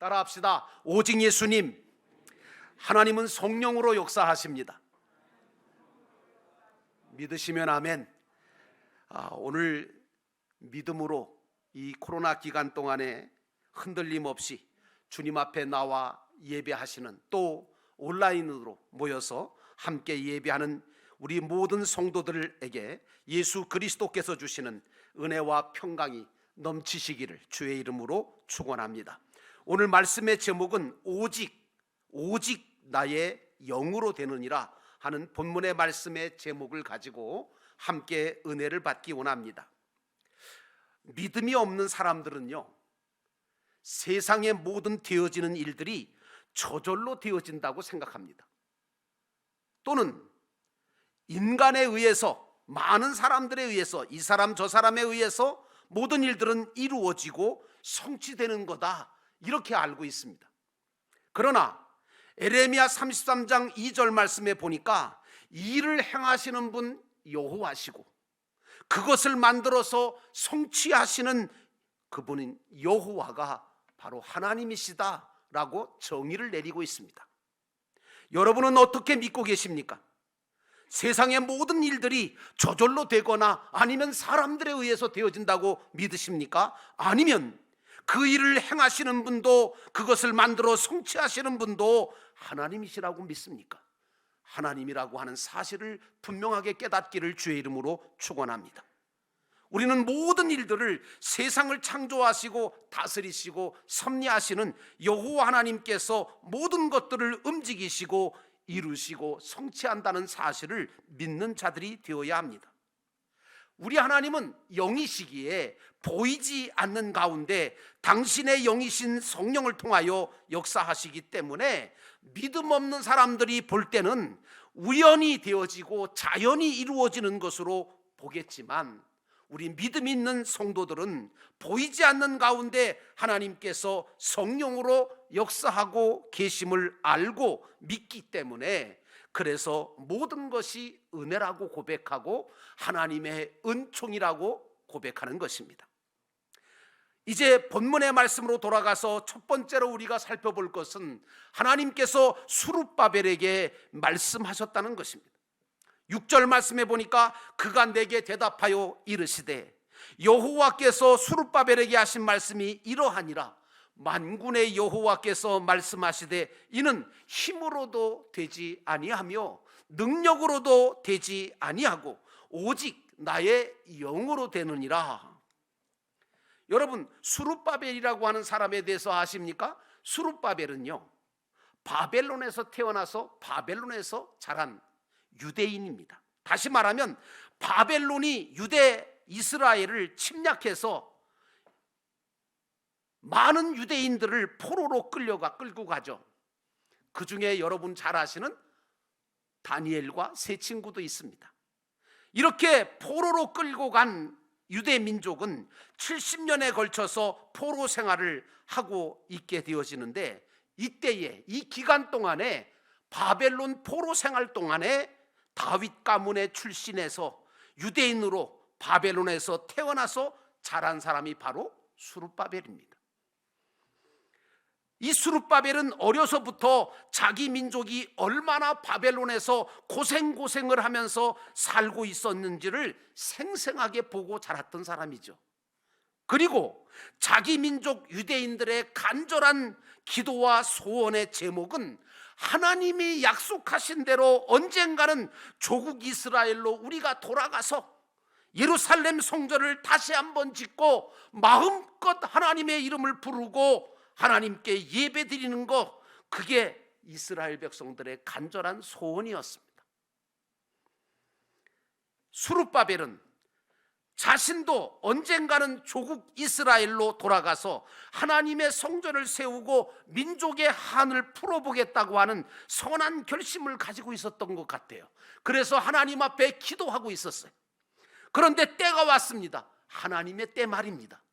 따라합시다. 오직 예수님. 하나님은 성령으로 역사하십니다. 믿으시면 아멘. 오늘 믿음으로 이 코로나 기간 동안에 흔들림 없이 주님 앞에 나와 예배하시는, 또 온라인으로 모여서 함께 예배하는 우리 모든 성도들에게 예수 그리스도께서 주시는 은혜와 평강이 넘치시기를 주의 이름으로 축원합니다. 오늘 말씀의 제목은 오직 나의 영으로 되느니라 하는 본문의 말씀의 제목을 가지고 함께 은혜를 받기 원합니다. 믿음이 없는 사람들은요, 세상의 모든 되어지는 일들이 저절로 되어진다고 생각합니다. 또는 인간에 의해서, 많은 사람들에 의해서, 이 사람 저 사람에 의해서 모든 일들은 이루어지고 성취되는 거다, 이렇게 알고 있습니다. 그러나 에레미야 33장 2절 말씀에 보니까 일을 행하시는 분 여호와시고 그것을 만들어서 성취하시는 그분인 여호와가 바로 하나님이시다라고 정의를 내리고 있습니다. 여러분은 어떻게 믿고 계십니까? 세상의 모든 일들이 저절로 되거나 아니면 사람들에 의해서 되어진다고 믿으십니까? 아니면 그 일을 행하시는 분도, 그것을 만들어 성취하시는 분도 하나님이시라고 믿습니까? 하나님이라고 하는 사실을 분명하게 깨닫기를 주의 이름으로 축원합니다. 우리는 모든 일들을, 세상을 창조하시고 다스리시고 섭리하시는 여호와 하나님께서 모든 것들을 움직이시고 이루시고 성취한다는 사실을 믿는 자들이 되어야 합니다. 우리 하나님은 영이시기에 보이지 않는 가운데 당신의 영이신 성령을 통하여 역사하시기 때문에 믿음 없는 사람들이 볼 때는 우연히 되어지고 자연히 이루어지는 것으로 보겠지만, 우리 믿음 있는 성도들은 보이지 않는 가운데 하나님께서 성령으로 역사하고 계심을 알고 믿기 때문에, 그래서 모든 것이 은혜라고 고백하고 하나님의 은총이라고 고백하는 것입니다. 이제 본문의 말씀으로 돌아가서 첫 번째로 우리가 살펴볼 것은 하나님께서 수룹바벨에게 말씀하셨다는 것입니다. 6절 말씀해 보니까 그가 내게 대답하여 이르시되 여호와께서 수룹바벨에게 하신 말씀이 이러하니라. 만군의 여호와께서 말씀하시되 이는 힘으로도 되지 아니하며 능력으로도 되지 아니하고 오직 나의 영으로 되느니라. 여러분, 수룹바벨이라고 하는 사람에 대해서 아십니까? 수룹바벨은요, 바벨론에서 태어나서 바벨론에서 자란 유대인입니다. 다시 말하면 바벨론이 유대 이스라엘을 침략해서 많은 유대인들을 포로로 끌고 가죠. 그 중에 여러분 잘 아시는 다니엘과 세 친구도 있습니다. 이렇게 포로로 끌고 간 유대 민족은 70년에 걸쳐서 포로 생활을 하고 있게 되어지는데, 이때에, 이 기간 동안에, 바벨론 포로 생활 동안에 다윗 가문의 출신에서 유대인으로 바벨론에서 태어나서 자란 사람이 바로 수룹바벨입니다. 이 수룹바벨은 어려서부터 자기 민족이 얼마나 바벨론에서 고생을 하면서 살고 있었는지를 생생하게 보고 자랐던 사람이죠. 그리고 자기 민족 유대인들의 간절한 기도와 소원의 제목은 하나님이 약속하신 대로 언젠가는 조국 이스라엘로 우리가 돌아가서 예루살렘 성전을 다시 한번 짓고 마음껏 하나님의 이름을 부르고 하나님께 예배 드리는 것, 그게 이스라엘 백성들의 간절한 소원이었습니다. 수룹바벨은 자신도 언젠가는 조국 이스라엘로 돌아가서 하나님의 성전을 세우고 민족의 한을 풀어보겠다고 하는 선한 결심을 가지고 있었던 것 같아요. 그래서 하나님 앞에 기도하고 있었어요. 그런데 때가 왔습니다. 하나님의 때 말입니다.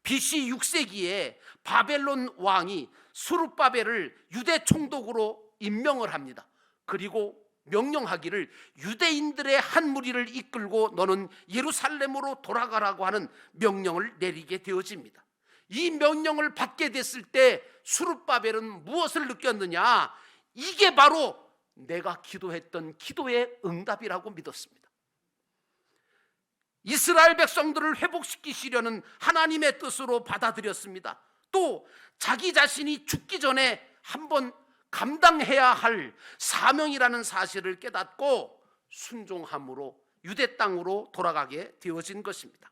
BC 6세기에 바벨론 왕이 수룹바벨을 유대 총독으로 임명을 합니다. 그리고 명령하기를 유대인들의 한 무리를 이끌고 너는 예루살렘으로 돌아가라고 하는 명령을 내리게 되어집니다. 이 명령을 받게 됐을 때 수룹바벨은 무엇을 느꼈느냐? 이게 바로 내가 기도했던 기도의 응답이라고 믿었습니다. 이스라엘 백성들을 회복시키시려는 하나님의 뜻으로 받아들였습니다. 또 자기 자신이 죽기 전에 한번 감당해야 할 사명이라는 사실을 깨닫고 순종함으로 유대 땅으로 돌아가게 되어진 것입니다.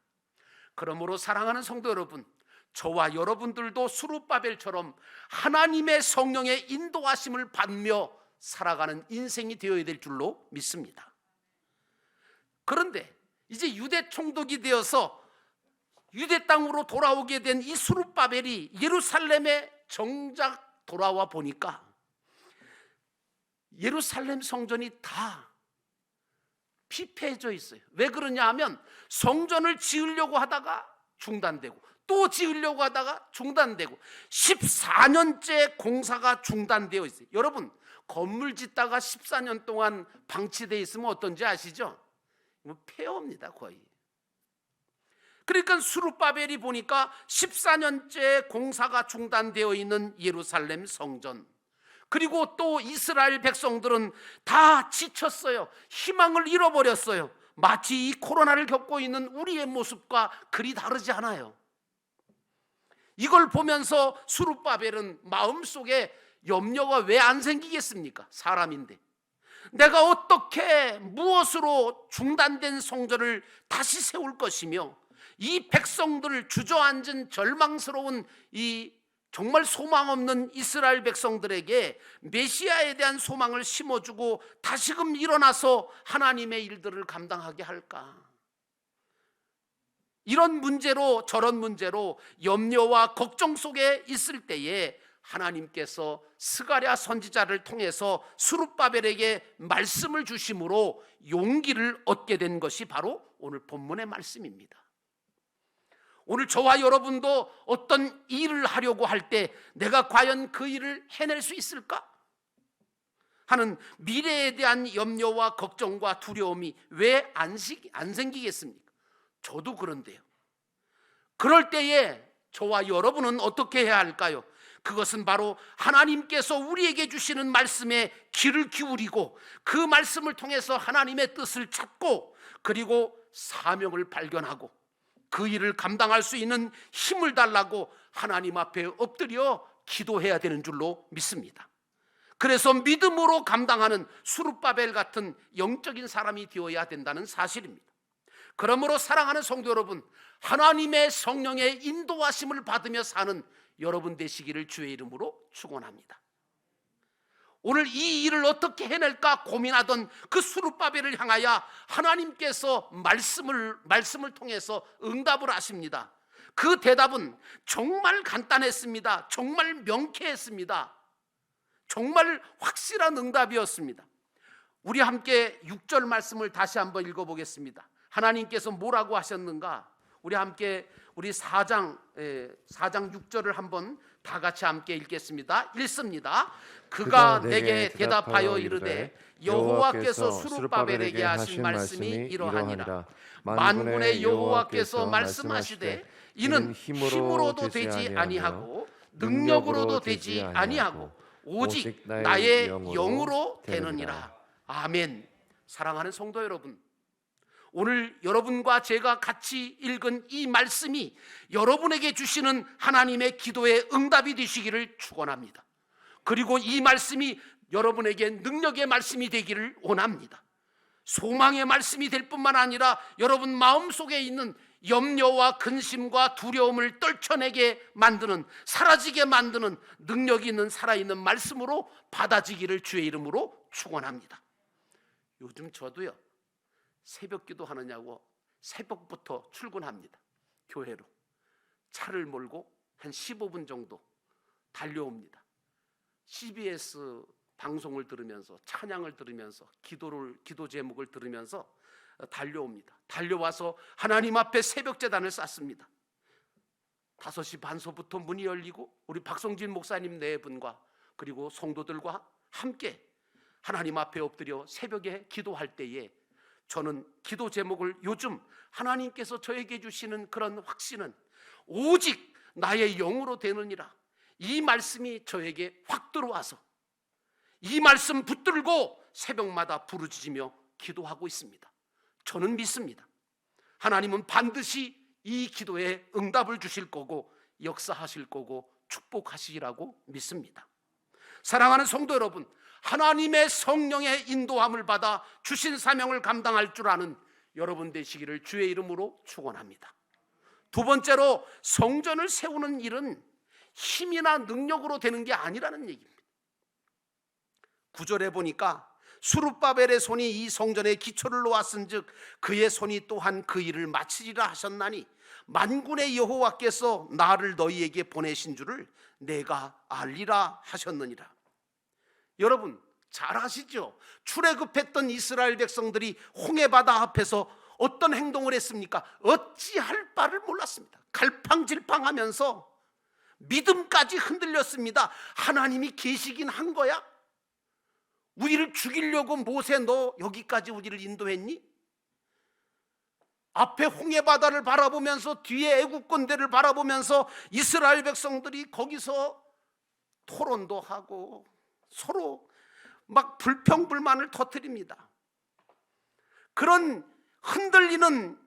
그러므로 사랑하는 성도 여러분, 저와 여러분들도 수룹바벨처럼 하나님의 성령의 인도하심을 받으며 살아가는 인생이 되어야 될 줄로 믿습니다. 그런데 이제 유대 총독이 되어서 유대 땅으로 돌아오게 된 이 수룹바벨이 예루살렘에 정작 돌아와 보니까 예루살렘 성전이 다 피폐해져 있어요. 왜 그러냐 하면 성전을 지으려고 하다가 중단되고 또 지으려고 하다가 중단되고 14년째 공사가 중단되어 있어요. 여러분, 건물 짓다가 14년 동안 방치되어 있으면 어떤지 아시죠? 폐허입니다, 거의. 그러니까 수룹바벨이 보니까 14년째 공사가 중단되어 있는 예루살렘 성전, 그리고 또 이스라엘 백성들은 다 지쳤어요. 희망을 잃어버렸어요. 마치 이 코로나를 겪고 있는 우리의 모습과 그리 다르지 않아요. 이걸 보면서 수룹바벨은 마음속에 염려가 왜 안 생기겠습니까? 사람인데. 내가 어떻게 무엇으로 중단된 성전을 다시 세울 것이며 이 백성들을 주저앉은 절망스러운 이 정말 소망 없는 이스라엘 백성들에게 메시아에 대한 소망을 심어주고 다시금 일어나서 하나님의 일들을 감당하게 할까? 이런 문제로 저런 문제로 염려와 걱정 속에 있을 때에 하나님께서 스가랴 선지자를 통해서 수룹바벨에게 말씀을 주심으로 용기를 얻게 된 것이 바로 오늘 본문의 말씀입니다. 오늘 저와 여러분도 어떤 일을 하려고 할 때 내가 과연 그 일을 해낼 수 있을까 하는 미래에 대한 염려와 걱정과 두려움이 왜 안 생기겠습니까? 저도 그런데요. 그럴 때에 저와 여러분은 어떻게 해야 할까요? 그것은 바로 하나님께서 우리에게 주시는 말씀에 귀를 기울이고 그 말씀을 통해서 하나님의 뜻을 찾고 그리고 사명을 발견하고 그 일을 감당할 수 있는 힘을 달라고 하나님 앞에 엎드려 기도해야 되는 줄로 믿습니다. 그래서 믿음으로 감당하는 수룹바벨 같은 영적인 사람이 되어야 된다는 사실입니다. 그러므로 사랑하는 성도 여러분, 하나님의 성령의 인도하심을 받으며 사는 여러분 되시기를 주의 이름으로 축원합니다. 오늘 이 일을 어떻게 해낼까 고민하던 그 수룹바벨을 향하여 하나님께서 말씀을 통해서 응답을 하십니다. 그 대답은 정말 간단했습니다. 정말 명쾌했습니다. 정말 확실한 응답이었습니다. 우리 함께 6절 말씀을 다시 한번 읽어보겠습니다. 하나님께서 뭐라고 하셨는가? 우리 함께 우리 4장 6절을 한번 다 같이 함께 읽겠습니다. 읽습니다. 그가 내게 대답하여 이르되 여호와께서 수룹바벨에게 하신 말씀이 이러하니라. 만군의 여호와께서 말씀하시되 이는 힘으로도 되지 아니하고 능력으로도 되지 아니하고 오직 나의 영으로 되느니라. 아멘. 사랑하는 성도 여러분, 오늘 여러분과 제가 같이 읽은 이 말씀이 여러분에게 주시는 하나님의 기도의 응답이 되시기를 축원합니다. 그리고 이 말씀이 여러분에게 능력의 말씀이 되기를 원합니다. 소망의 말씀이 될 뿐만 아니라 여러분 마음속에 있는 염려와 근심과 두려움을 떨쳐내게 만드는, 사라지게 만드는 능력이 있는 살아있는 말씀으로 받아지기를 주의 이름으로 축원합니다. 요즘 저도요, 새벽 기도 하느냐고 새벽부터 출근합니다. 교회로 차를 몰고 한 15분 정도 달려옵니다. CBS 방송을 들으면서 찬양을 들으면서 기도 제목을 들으면서 달려옵니다. 달려와서 하나님 앞에 새벽 제단을 쌓습니다. 5시 반서부터 문이 열리고 우리 박성진 목사님 네 분과 그리고 성도들과 함께 하나님 앞에 엎드려 새벽에 기도할 때에 저는 기도 제목을 요즘 하나님께서 저에게 주시는 그런 확신은 오직 나의 영으로 되느니라. 이 말씀이 저에게 확 들어와서 이 말씀 붙들고 새벽마다 부르짖으며 기도하고 있습니다. 저는 믿습니다. 하나님은 반드시 이 기도에 응답을 주실 거고 역사하실 거고 축복하시리라고 믿습니다. 사랑하는 성도 여러분, 하나님의 성령의 인도함을 받아 주신 사명을 감당할 줄 아는 여러분 되시기를 주의 이름으로 축원합니다. 두 번째로, 성전을 세우는 일은 힘이나 능력으로 되는 게 아니라는 얘기입니다. 9절에 보니까 수룹바벨의 손이 이 성전의 기초를 놓았은즉 그의 손이 또한 그 일을 마치리라 하셨나니 만군의 여호와께서 나를 너희에게 보내신 줄을 내가 알리라 하셨느니라. 여러분 잘 아시죠? 출애굽했던 이스라엘 백성들이 홍해바다 앞에서 어떤 행동을 했습니까? 어찌할 바를 몰랐습니다. 갈팡질팡하면서 믿음까지 흔들렸습니다. 하나님이 계시긴 한 거야? 우리를 죽이려고 모세 너 여기까지 우리를 인도했니? 앞에 홍해바다를 바라보면서 뒤에 애국군대를 바라보면서 이스라엘 백성들이 거기서 토론도 하고 서로 막 불평불만을 터뜨립니다. 그런 흔들리는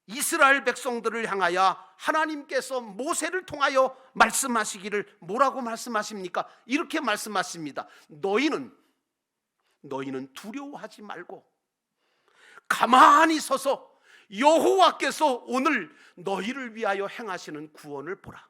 이스라엘 백성들을 향하여 하나님께서 모세를 통하여 말씀하시기를 뭐라고 말씀하십니까? 이렇게 말씀하십니다. 너희는 두려워하지 말고 가만히 서서 여호와께서 오늘 너희를 위하여 행하시는 구원을 보라.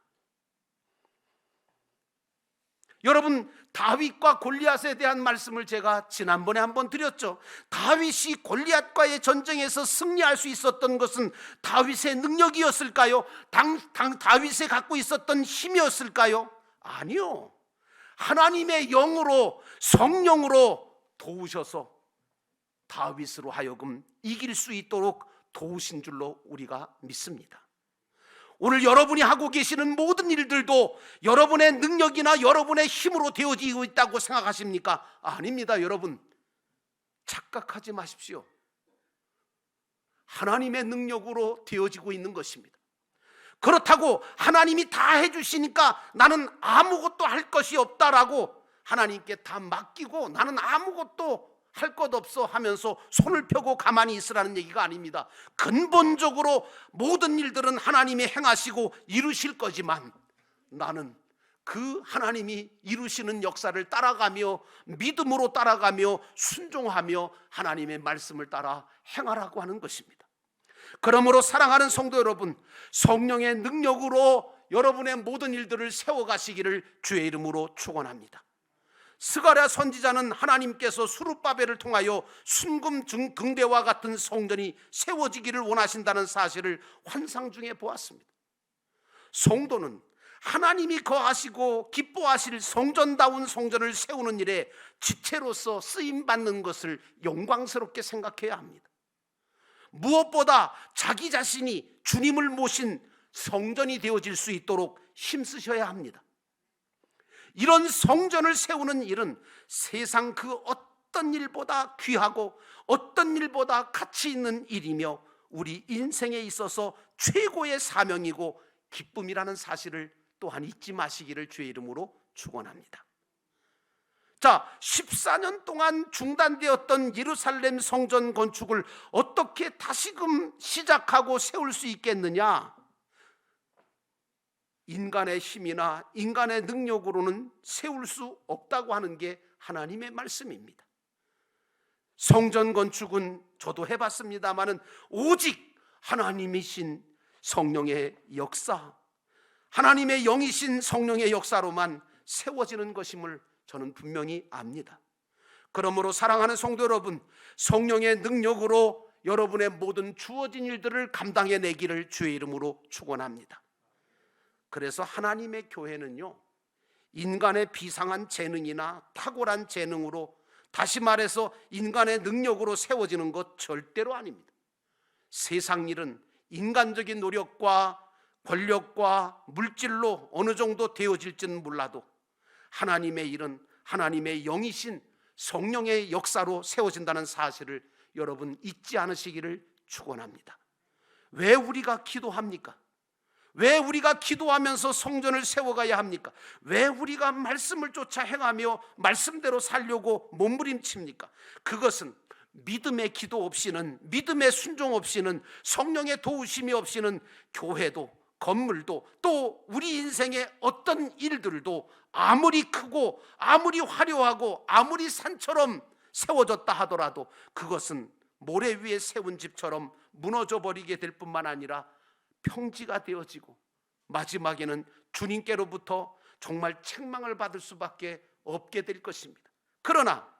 여러분, 다윗과 골리앗에 대한 말씀을 제가 지난번에 한번 드렸죠. 다윗이 골리앗과의 전쟁에서 승리할 수 있었던 것은 다윗의 능력이었을까요? 다윗이 갖고 있었던 힘이었을까요? 아니요. 하나님의 영으로, 성령으로 도우셔서 다윗으로 하여금 이길 수 있도록 도우신 줄로 우리가 믿습니다. 오늘 여러분이 하고 계시는 모든 일들도 여러분의 능력이나 여러분의 힘으로 되어지고 있다고 생각하십니까? 아닙니다. 여러분 착각하지 마십시오. 하나님의 능력으로 되어지고 있는 것입니다. 그렇다고 하나님이 다 해주시니까 나는 아무것도 할 것이 없다라고 하나님께 다 맡기고 나는 아무것도 할 것 없어 하면서 손을 펴고 가만히 있으라는 얘기가 아닙니다. 근본적으로 모든 일들은 하나님이 행하시고 이루실 거지만 나는 그 하나님이 이루시는 역사를 따라가며 믿음으로 따라가며 순종하며 하나님의 말씀을 따라 행하라고 하는 것입니다. 그러므로 사랑하는 성도 여러분, 성령의 능력으로 여러분의 모든 일들을 세워가시기를 주의 이름으로 축원합니다. 스가랴 선지자는 하나님께서 수룹바벨을 통하여 순금 등대와 같은 성전이 세워지기를 원하신다는 사실을 환상 중에 보았습니다. 성도는 하나님이 거하시고 기뻐하실 성전다운 성전을 세우는 일에 지체로서 쓰임받는 것을 영광스럽게 생각해야 합니다. 무엇보다 자기 자신이 주님을 모신 성전이 되어질 수 있도록 힘쓰셔야 합니다. 이런 성전을 세우는 일은 세상 그 어떤 일보다 귀하고 어떤 일보다 가치 있는 일이며 우리 인생에 있어서 최고의 사명이고 기쁨이라는 사실을 또한 잊지 마시기를 주의 이름으로 축원합니다. 자, 14년 동안 중단되었던 예루살렘 성전 건축을 어떻게 다시금 시작하고 세울 수 있겠느냐? 인간의 힘이나 인간의 능력으로는 세울 수 없다고 하는 게 하나님의 말씀입니다. 성전 건축은 저도 해봤습니다마는 오직 하나님이신 성령의 역사, 하나님의 영이신 성령의 역사로만 세워지는 것임을 저는 분명히 압니다. 그러므로 사랑하는 성도 여러분, 성령의 능력으로 여러분의 모든 주어진 일들을 감당해내기를 주의 이름으로 축원합니다. 그래서 하나님의 교회는요, 인간의 비상한 재능이나 탁월한 재능으로, 다시 말해서 인간의 능력으로 세워지는 것 절대로 아닙니다. 세상 일은 인간적인 노력과 권력과 물질로 어느 정도 되어질지는 몰라도 하나님의 일은 하나님의 영이신 성령의 역사로 세워진다는 사실을 여러분 잊지 않으시기를 축원합니다. 왜 우리가 기도합니까? 왜 우리가 기도하면서 성전을 세워가야 합니까? 왜 우리가 말씀을 쫓아 행하며 말씀대로 살려고 몸부림칩니까? 그것은 믿음의 기도 없이는, 믿음의 순종 없이는, 성령의 도우심이 없이는 교회도, 건물도, 또 우리 인생의 어떤 일들도 아무리 크고 아무리 화려하고 아무리 산처럼 세워졌다 하더라도 그것은 모래 위에 세운 집처럼 무너져 버리게 될 뿐만 아니라 평지가 되어지고 마지막에는 주님께로부터 정말 책망을 받을 수밖에 없게 될 것입니다. 그러나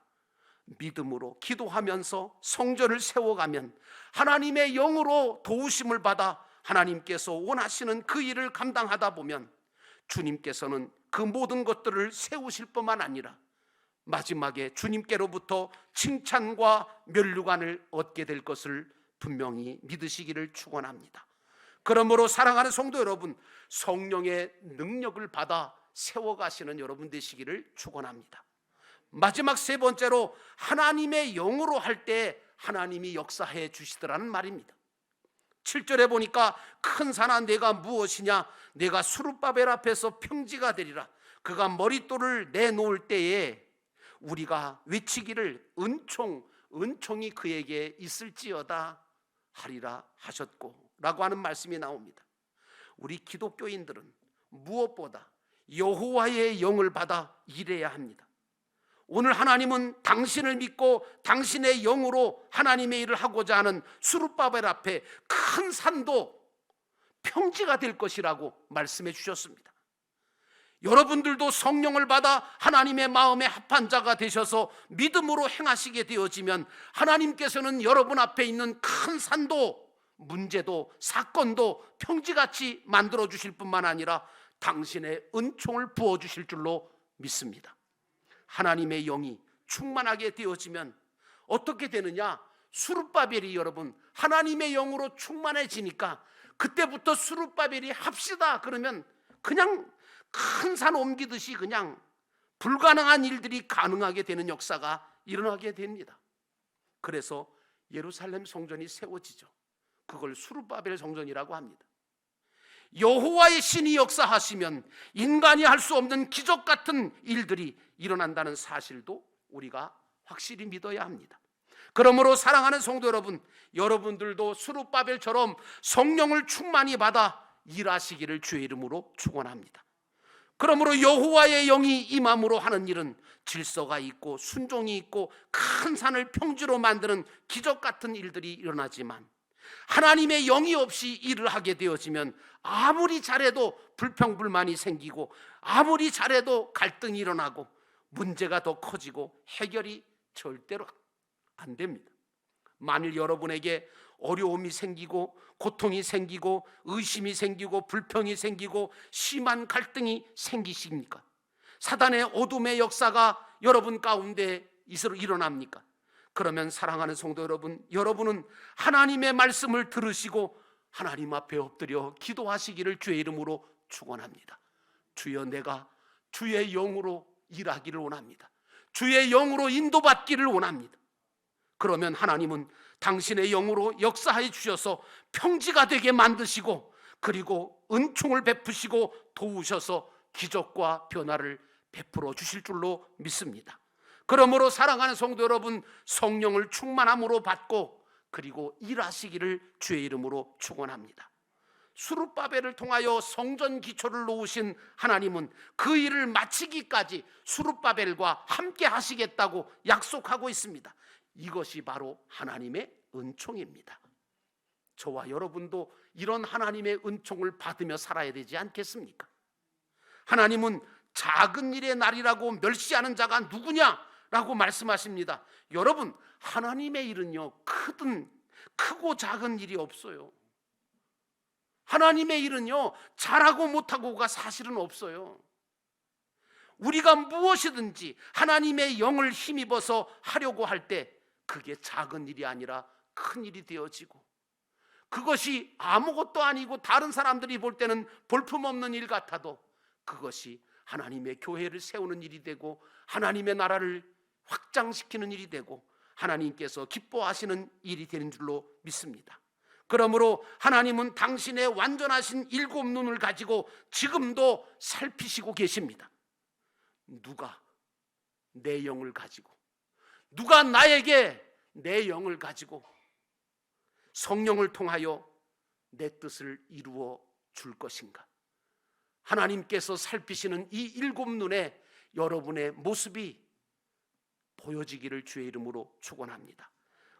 믿음으로 기도하면서 성전을 세워가면 하나님의 영으로 도우심을 받아 하나님께서 원하시는 그 일을 감당하다 보면 주님께서는 그 모든 것들을 세우실 뿐만 아니라 마지막에 주님께로부터 칭찬과 면류관을 얻게 될 것을 분명히 믿으시기를 축원합니다. 그러므로 사랑하는 성도 여러분, 성령의 능력을 받아 세워가시는 여러분 되시기를 축원합니다. 마지막 세 번째로 하나님의 영으로 할 때 하나님이 역사해 주시더라는 말입니다. 7절에 보니까 큰 산아 내가 무엇이냐, 내가 수룹바벨 앞에서 평지가 되리라. 그가 머릿돌을 내놓을 때에 우리가 외치기를 은총이 그에게 있을지어다 하리라 하셨고 라고 하는 말씀이 나옵니다. 우리 기독교인들은 무엇보다 여호와의 영을 받아 일해야 합니다. 오늘 하나님은 당신을 믿고 당신의 영으로 하나님의 일을 하고자 하는 수룹바벨 앞에 큰 산도 평지가 될 것이라고 말씀해 주셨습니다. 여러분들도 성령을 받아 하나님의 마음에 합한 자가 되셔서 믿음으로 행하시게 되어지면 하나님께서는 여러분 앞에 있는 큰 산도, 문제도, 사건도 평지같이 만들어 주실 뿐만 아니라 당신의 은총을 부어 주실 줄로 믿습니다. 하나님의 영이 충만하게 되어지면 어떻게 되느냐? 수룹바벨이 여러분 하나님의 영으로 충만해지니까 그때부터 수룹바벨이 합시다 그러면 그냥 큰 산 옮기듯이 그냥 불가능한 일들이 가능하게 되는 역사가 일어나게 됩니다. 그래서 예루살렘 성전이 세워지죠. 그걸 수룹바벨 성전이라고 합니다. 여호와의 신이 역사하시면 인간이 할 수 없는 기적 같은 일들이 일어난다는 사실도 우리가 확실히 믿어야 합니다. 그러므로 사랑하는 성도 여러분, 여러분들도 수룹바벨처럼 성령을 충만히 받아 일하시기를 주의 이름으로 축원합니다. 그러므로 여호와의 영이 임함으로 하는 일은 질서가 있고 순종이 있고 큰 산을 평지로 만드는 기적 같은 일들이 일어나지만 하나님의 영이 없이 일을 하게 되어지면 아무리 잘해도 불평불만이 생기고 아무리 잘해도 갈등이 일어나고 문제가 더 커지고 해결이 절대로 안 됩니다. 만일 여러분에게 어려움이 생기고 고통이 생기고 의심이 생기고 불평이 생기고 심한 갈등이 생기십니까? 사단의 어둠의 역사가 여러분 가운데 일어납니까? 그러면 사랑하는 성도 여러분, 여러분은 하나님의 말씀을 들으시고 하나님 앞에 엎드려 기도하시기를 주의 이름으로 축원합니다. 주여, 내가 주의 영으로 일하기를 원합니다. 주의 영으로 인도받기를 원합니다. 그러면 하나님은 당신의 영으로 역사해 주셔서 평지가 되게 만드시고 그리고 은총을 베푸시고 도우셔서 기적과 변화를 베풀어 주실 줄로 믿습니다. 그러므로 사랑하는 성도 여러분, 성령을 충만함으로 받고 그리고 일하시기를 주의 이름으로 축원합니다. 수룹바벨을 통하여 성전 기초를 놓으신 하나님은 그 일을 마치기까지 수룹바벨과 함께 하시겠다고 약속하고 있습니다. 이것이 바로 하나님의 은총입니다. 저와 여러분도 이런 하나님의 은총을 받으며 살아야 되지 않겠습니까? 하나님은 작은 일의 날이라고 멸시하는 자가 누구냐라고 말씀하십니다. 여러분, 하나님의 일은요, 크고 작은 일이 없어요. 하나님의 일은요, 잘하고 못하고가 사실은 없어요. 우리가 무엇이든지 하나님의 영을 힘입어서 하려고 할 때 그게 작은 일이 아니라 큰 일이 되어지고, 그것이 아무것도 아니고 다른 사람들이 볼 때는 볼품없는 일 같아도 그것이 하나님의 교회를 세우는 일이 되고 하나님의 나라를 확장시키는 일이 되고 하나님께서 기뻐하시는 일이 되는 줄로 믿습니다. 그러므로 하나님은 당신의 완전하신 일곱 눈을 가지고 지금도 살피시고 계십니다. 누가 내 영을 가지고, 누가 나에게 내 영을 가지고 성령을 통하여 내 뜻을 이루어 줄 것인가? 하나님께서 살피시는 이 일곱 눈에 여러분의 모습이 보여지기를 주의 이름으로 축원합니다.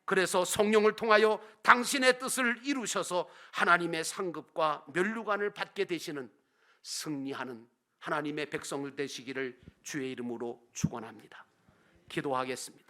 그래서 성령을 통하여 당신의 뜻을 이루셔서 하나님의 상급과 면류관을 받게 되시는 승리하는 하나님의 백성을 되시기를 주의 이름으로 축원합니다. 기도하겠습니다.